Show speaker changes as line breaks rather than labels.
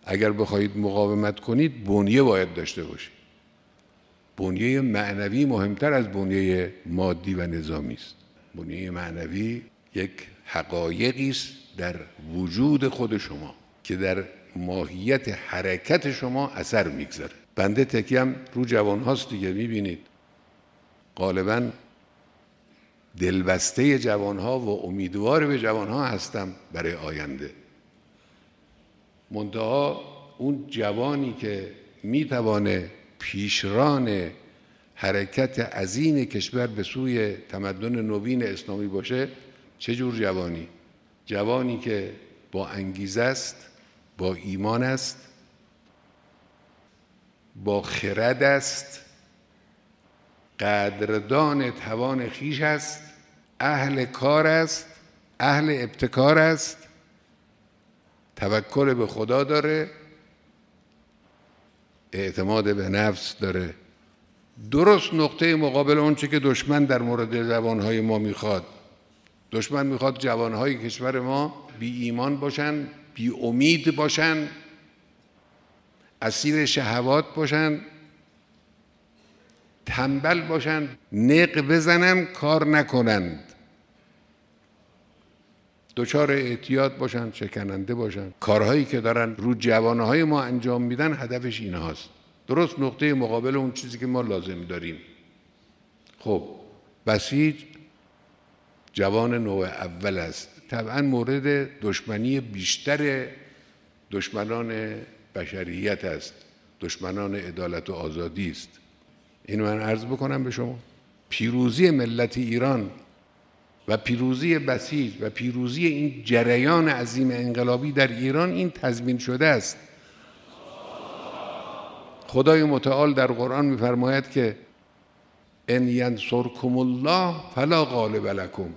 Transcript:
اگر بخواهید مقاومت کنید بنیه باید داشته باشید. بنیه معنوی مهمتر از بنیه مادی و نظامی است. بنیه معنوی یک حقایقی است در وجود خود شما که در ماهیت حرکت شما اثر میگذاره. بنده تکیم رو جوان هاست دیگه، میبینید غالباً دلبسته جوان ها و امیدوار به جوان ها هستم برای آینده. منتها اون جوانی که میتوانه پیشران حرکت عظیم کشور به سوی تمدن نوین اسلامی باشه، چه جور جوانی؟ جوانی که با انگیزه است، با ایمان است، با خرد است، قدردان توان خویش است، اهل کار است، اهل ابتکار است، توکل به خدا داره، اعتماد به نفس داره. درست نقطه مقابل اون چه که دشمن در مورد جوانهای ما میخواد. دشمن میخواد جوانهای کشور ما بی ایمان باشن، بی امید باشن، اسیر شهوات باشن، تنبل باشن، نق بزنن، کار نکنند، دچار اعتیاد باشن، شکننده باشن. کارهایی که دارن رو جوانهای ما انجام میدن هدفش این هاست. درست نقطه مقابل اون چیزی که ما لازم داریم. خب بسیج جوان نوع اول است، طبعا مورد دشمنی بیشتر دشمنان بشریت است، دشمنان عدالت و آزادی است. اینو من عرض بکنم به شما. پیروزی ملت ایران و پیروزی بسیج و پیروزی این جریان عظیم انقلابی در ایران این تضمین شده است. خدای متعال در قرآن می‌فرماید که ان ینصرکم الله فلا غالب لکم.